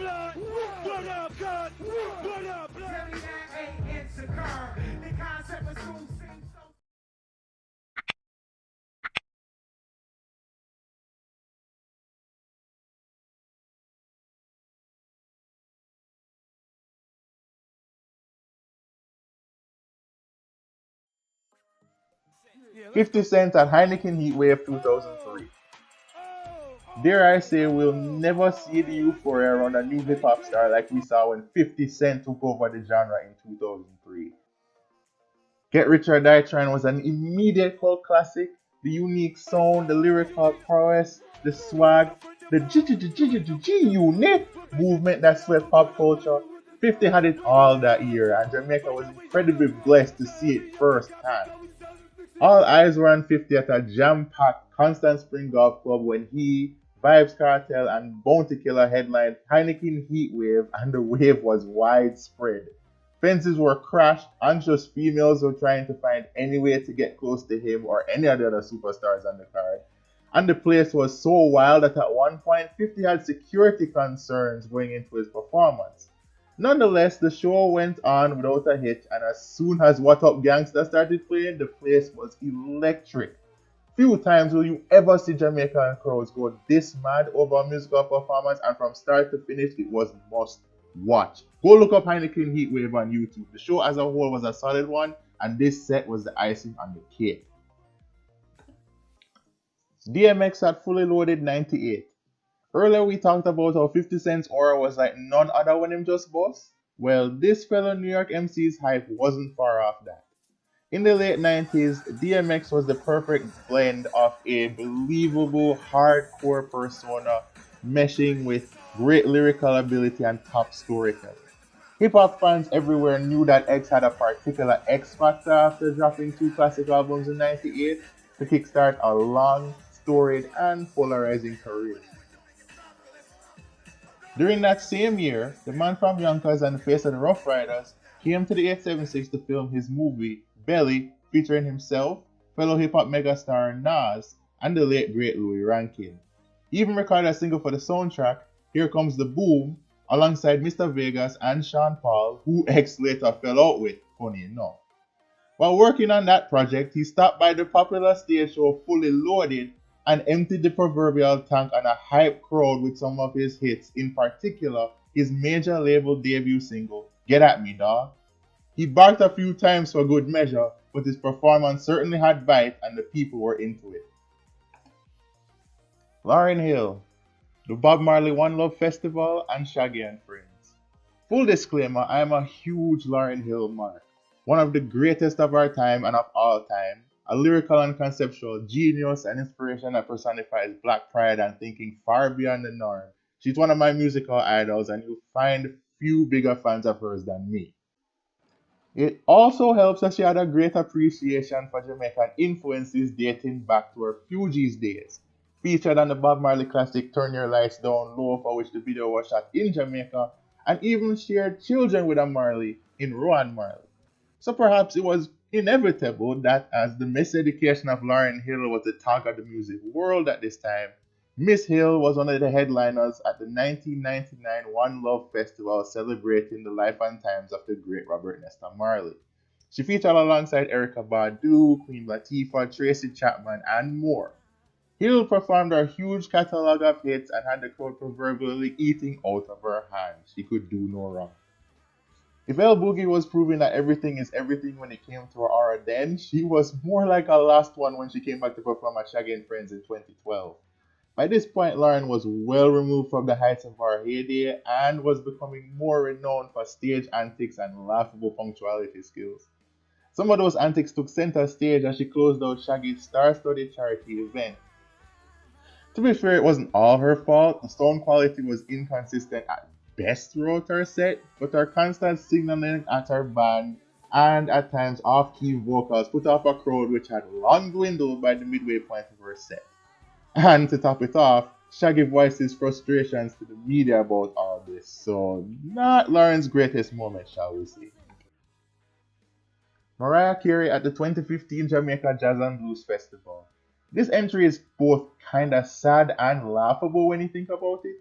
blood, blood up, blood, blood up, blood. Tell me that ain't insecure. The concept of school seems so. 50 Cent and Heineken Heatwave 2003. Dare I say, we'll never see the euphoria around a new hip hop star like we saw when 50 Cent took over the genre in 2003. Get Rich or Die Trying was an immediate cult classic. The unique sound, the lyrical prowess, the swag, the G-Unit movement that swept pop culture. 50 had it all that year, and Jamaica was incredibly blessed to see it firsthand. All eyes were on 50 at a jam-packed Constant Spring Golf Club when he, Vibes Cartel, and Bounty Killer headlined Heineken Heatwave, and the wave was widespread. Fences were crashed, anxious females were trying to find any way to get close to him or any of the other superstars on the card. And the place was so wild that at one point 50 had security concerns going into his performance. Nonetheless, the show went on without a hitch, and as soon as What Up Gangsta started playing, the place was electric. Few times will you ever see Jamaican crowds go this mad over a musical performance, and from start to finish, it was must watch. Go look up Heineken Heatwave on YouTube. The show as a whole was a solid one, and this set was the icing on the cake. DMX had Fully Loaded 98. Earlier we talked about how 50 Cent's aura was like none other when him just boss. Well, this fellow New York MC's hype wasn't far off that. In the late 90s, DMX was the perfect blend of a believable hardcore persona meshing with great lyrical ability and top storytelling. Hip hop fans everywhere knew that X had a particular X factor after dropping two classic albums in 98 to kickstart a long, storied, and polarizing career. During that same year, the man from Yonkers and the face of the Rough Riders came to the 876 to film his movie Belly, featuring himself, fellow hip hop megastar Nas, and the late great Louis Rankin. He even recorded a single for the soundtrack, Here Comes the Boom, alongside Mr. Vegas and Sean Paul, who X later fell out with, funny enough. While working on that project, he stopped by the popular stage show Fully Loaded and emptied the proverbial tank on a hype crowd with some of his hits, in particular his major label debut single, Get At Me Dawg. He barked a few times for good measure, but his performance certainly had bite and the people were into it. Lauryn Hill, the Bob Marley One Love Festival, and Shaggy and Friends. Full disclaimer, I am a huge Lauryn Hill mark. One of the greatest of our time and of all time, a lyrical and conceptual genius and inspiration that personifies black pride and thinking far beyond the norm. She's one of my musical idols, and you'll find few bigger fans of hers than me. It also helps that she had a great appreciation for Jamaican influences dating back to her Fugees days. Featured on the Bob Marley classic Turn Your Lights Down Low, for which the video was shot in Jamaica, and even shared children with a Marley in Rowan Marley. So perhaps it was inevitable that as the miseducation of Lauryn Hill was the talk of the music world at this time, Miss Hill was one of the headliners at the 1999 One Love Festival celebrating the life and times of the great Robert Nesta Marley. She featured alongside Erykah Badu, Queen Latifah, Tracy Chapman, and more. Hill performed her huge catalog of hits and had the crowd proverbially eating out of her hands. She could do no wrong. If El Boogie was proving that everything is everything when it came to her aura then, she was more like a last one when she came back to perform at Shaggy and Friends in 2012. By this point, Lauren was well removed from the heights of her heyday and was becoming more renowned for stage antics and laughable punctuality skills. Some of those antics took center stage as she closed out Shaggy's star-studded charity event. To be fair, it wasn't all her fault. The sound quality was inconsistent at best throughout her set, but her constant signaling at her band and at times off-key vocals put off a crowd which had long dwindled by the midway point of her set. And to top it off, Shaggy voiced his frustrations to the media about all this, so not Lauren's greatest moment, shall we say. Mariah Carey at the 2015 Jamaica Jazz and Blues Festival. This entry is both kinda sad and laughable when you think about it.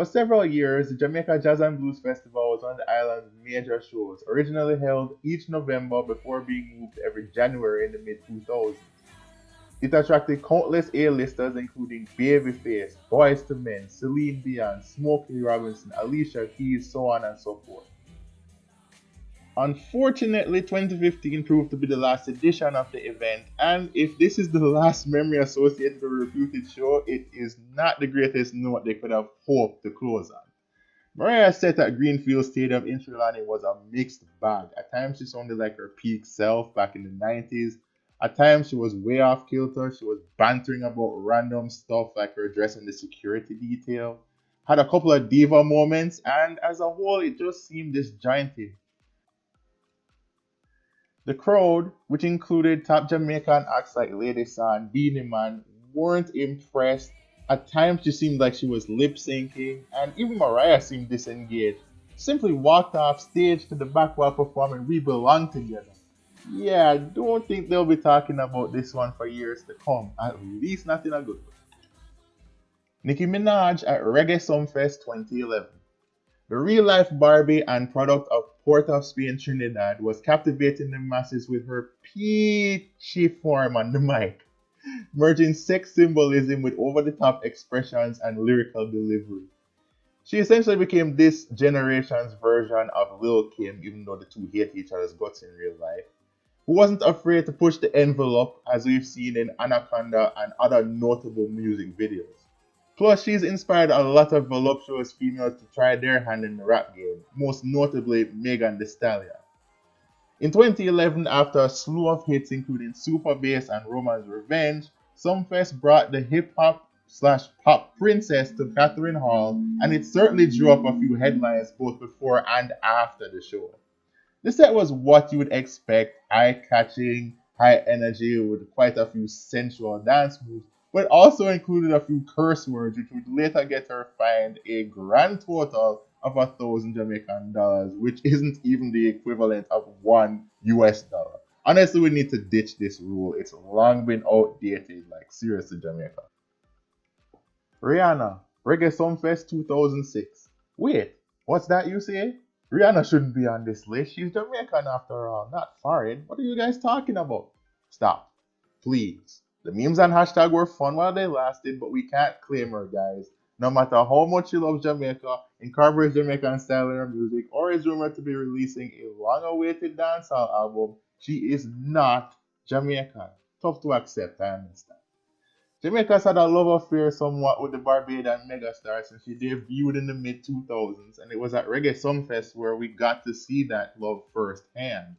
For several years, the Jamaica Jazz and Blues Festival was one of the island's major shows, originally held each November before being moved every January in the mid 2000s. It attracted countless A-listers including Babyface, Boyz II Men, Celine Dion, Smokey Robinson, Alicia Keys, so on and so forth. Unfortunately, 2015 proved to be the last edition of the event, and if this is the last memory associated with a reputed show, it is not the greatest note they could have hoped to close on. Mariah set at Greenfield Stadium in Trinidad was a mixed bag. At times she sounded like her peak self back in the 90s. At times she was way off kilter. She was bantering about random stuff like her dress in the security detail. Had a couple of diva moments, and as a whole, it just seemed disjointed. The crowd, which included top Jamaican acts like Lady Sa and Beanie Man, weren't impressed. At times, she seemed like she was lip syncing, and even Mariah seemed disengaged. Simply walked off stage to the back while performing We Belong Together. Yeah, I don't think they'll be talking about this one for years to come, at least not in a good way. Nicki Minaj at Reggae Sumfest 2011. The real life Barbie and product of Port of Spain, Trinidad, was captivating the masses with her peachy form on the mic, merging sex symbolism with over the top expressions and lyrical delivery. She essentially became this generation's version of Lil Kim, even though the two hate each other's guts in real life, who wasn't afraid to push the envelope as we've seen in Anaconda and other notable music videos. Plus, she's inspired a lot of voluptuous females to try their hand in the rap game, most notably Megan Thee Stallion. In 2011, after a slew of hits including Super Bass and Roman's Revenge, Sumfest brought the hip hop slash pop princess to Catherine Hall, and it certainly drew up a few headlines both before and after the show. The set was what you would expect, eye-catching, high energy with quite a few sensual dance moves, but also included a few curse words which would later get her fined a grand total of $1,000 Jamaican, which isn't even the equivalent of $1. Honestly, we need to ditch this rule. It's long been outdated, like seriously, Jamaica. Rihanna, Reggae Sumfest 2006. Wait, what's that you say? Rihanna shouldn't be on this list. She's Jamaican after all, not foreign. What are you guys talking about? Stop. Please. The memes and hashtag were fun while they lasted, but we can't claim her, guys. No matter how much she loves Jamaica, incorporates Jamaican style in her music, or is rumored to be releasing a long-awaited dancehall album, she is not Jamaican. Tough to accept, I understand. Jamaica's had a love affair somewhat with the Barbadian megastar since she debuted in the mid 2000s, and it was at Reggae Sumfest where we got to see that love firsthand.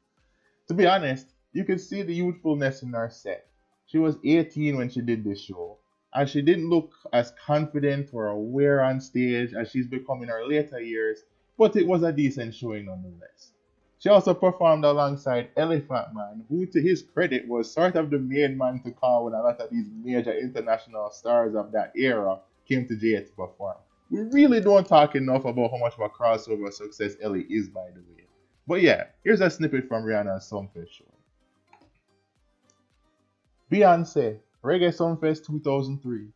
To be honest, you could see the youthfulness in her set. She was 18 when she did this show, and she didn't look as confident or aware on stage as she's become in her later years, but it was a decent showing nonetheless. She also performed alongside Elephant Man, who, to his credit, was sort of the main man to call when a lot of these major international stars of that era came to JA to perform. We really don't talk enough about how much of a crossover success Ellie is, by the way. But yeah, here's a snippet from Rihanna's Sumfest show. Beyonce, Reggae Sumfest 2003.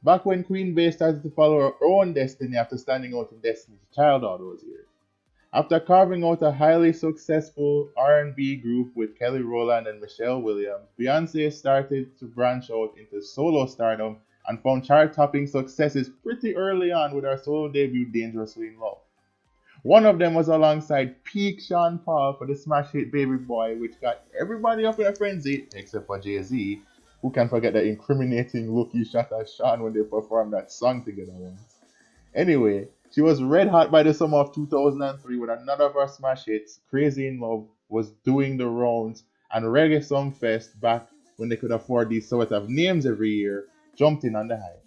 Back when Queen Bey started to follow her own destiny after standing out in Destiny's Child all those years. After carving out a highly successful R&B group with Kelly Rowland and Michelle Williams, Beyoncé started to branch out into solo stardom and found chart-topping successes pretty early on with her solo debut Dangerously in Love. One of them was alongside peak Sean Paul for the smash hit Baby Boy, which got everybody up in a frenzy, except for Jay-Z, who can forget the incriminating look he shot at Sean when they performed that song together once. Anyway, she was red hot by the summer of 2003 when another of her smash hits, Crazy in Love, was doing the rounds, and Reggae Sumfest, back when they could afford these sort of names every year, jumped in on the hype.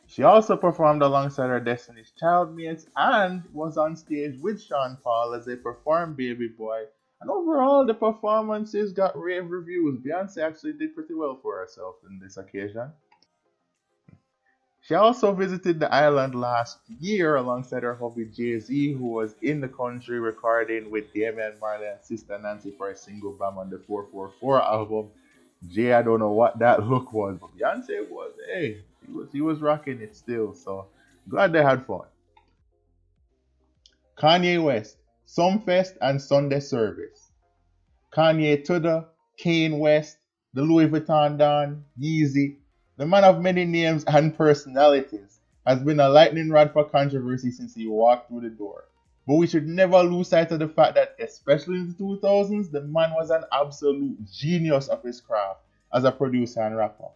She also performed alongside her Destiny's Child mates and was on stage with Sean Paul as they performed Baby Boy. And overall, the performances got rave reviews. Beyonce actually did pretty well for herself in this occasion. She also visited the island last year alongside her hubby Jay-Z, who was in the country recording with Damian Marley and Sister Nancy for a single Bam on the 444 album. Jay, I don't know what that look was, but Beyonce was, hey, he was rocking it still. So Glad they had fun. Kanye West, Sumfest and Sunday Service. Kanye Tudor, Kane West, the Louis Vuitton Don, Yeezy, the man of many names and personalities, has been a lightning rod for controversy since he walked through the door. But we should never lose sight of the fact that, especially in the 2000s, the man was an absolute genius of his craft as a producer and rapper.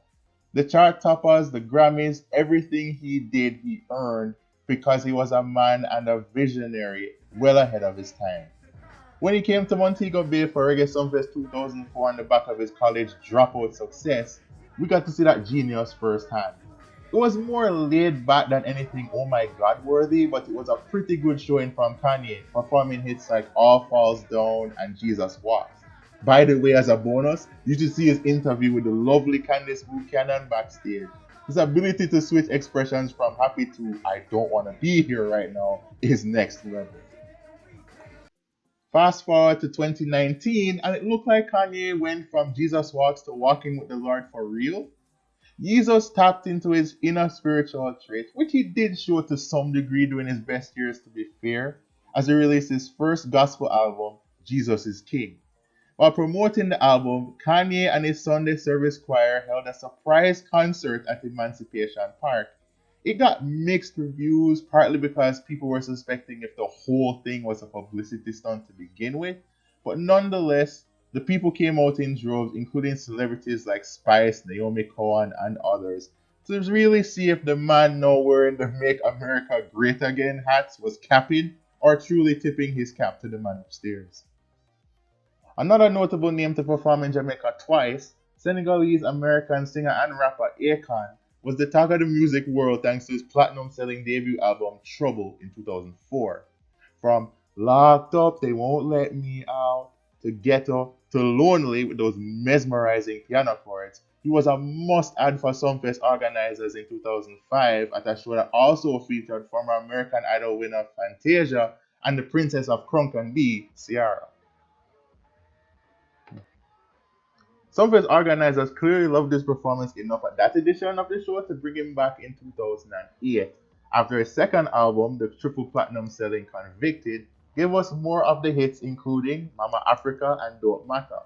The chart toppers, the Grammys, everything he did, he earned because he was a man and a visionary well ahead of his time. When he came to Montego Bay for Reggae Sumfest 2004 on the back of his college dropout success, we got to see that genius firsthand. It was more laid back than anything oh my god worthy, but it was a pretty good showing from Kanye, performing hits like All Falls Down and Jesus Walks. By the way, as a bonus, you should see his interview with the lovely Candice Buchanan backstage. His ability to switch expressions from happy to I don't want to be here right now is next level. Fast forward to 2019, and it looked like Kanye went from Jesus Walks to Walking with the Lord for real. Jesus tapped into his inner spiritual traits, which he did show to some degree during his best years, to be fair, as he released his first gospel album, Jesus is King. While promoting the album, Kanye and his Sunday service choir held a surprise concert at Emancipation Park. It got mixed reviews, partly because people were suspecting if the whole thing was a publicity stunt to begin with, but nonetheless, the people came out in droves, including celebrities like Spice, Naomi Cohen, and others, to really see if the man now wearing the Make America Great Again hats was capping or truly tipping his cap to the man upstairs. Another notable name to perform in Jamaica twice, Senegalese American singer and rapper Akon, was the talk of the music world thanks to his platinum selling debut album Trouble in 2004. From Locked Up, They Won't Let Me Out, to Ghetto, to Lonely with those mesmerizing piano chords, he was a must add for Sumfest organizers in 2005 at a show that also featured former American Idol winner Fantasia and the Princess of Crunk and B, Ciara. Some of his organizers clearly loved this performance enough at that edition of the show to bring him back in 2008. After his second album, the triple platinum selling Convicted, gave us more of the hits including Mama Africa and Don't Matter.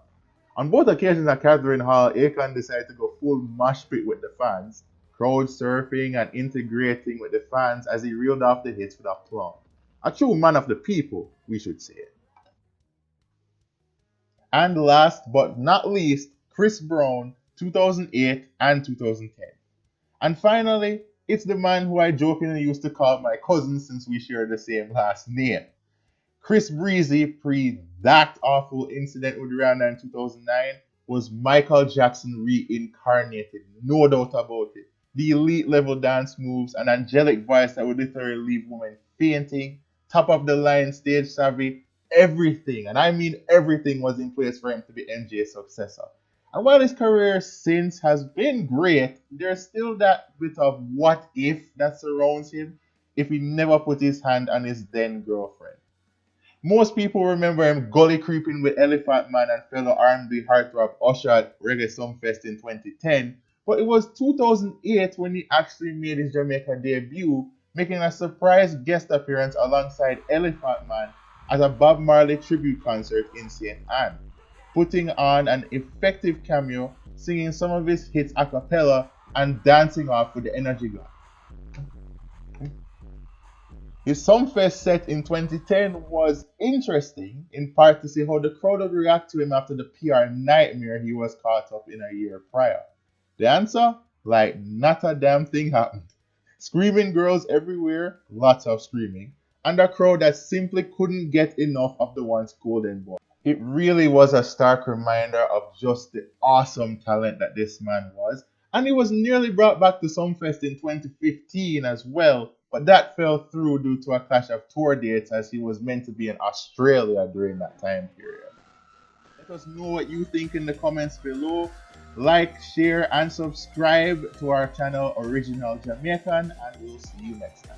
On both occasions at Catherine Hall, Akon decided to go full mosh pit with the fans, crowd surfing and integrating with the fans as he reeled off the hits with aplomb. A true man of the people, we should say. And last but not least, Chris Brown, 2008 and 2010. And finally, it's the man who I jokingly used to call my cousin since we share the same last name. Chris Breezy, pre that awful incident with Rihanna in 2009, was Michael Jackson reincarnated, no doubt about it. The elite level dance moves, an angelic voice that would literally leave women fainting, top of the line stage savvy, everything, and I mean everything, was in place for him to be MJ's successor. And while his career since has been great, there's still that bit of what if that surrounds him if he never put his hand on his then girlfriend. Most people remember him gully creeping with Elephant Man and fellow R&B heartthrob Usher at Reggae Sumfest in 2010, but it was 2008 when he actually made his Jamaica debut, making a surprise guest appearance alongside Elephant Man at a Bob Marley tribute concert in St. Anne, putting on an effective cameo, singing some of his hits a cappella and dancing off with the energy gun. His Sumfest set in 2010 was interesting, in part to see how the crowd would react to him after the PR nightmare he was caught up in a year prior. The answer? Like, not a damn thing happened. Screaming girls everywhere, lots of screaming, and a crowd that simply couldn't get enough of the once golden boy. It really was a stark reminder of just the awesome talent that this man was, and he was nearly brought back to Sumfest in 2015 as well, but that fell through due to a clash of tour dates as he was meant to be in Australia during that time period. Let us know what you think in the comments below. Like, share, and subscribe to our channel Original Jamaican, and we'll see you next time.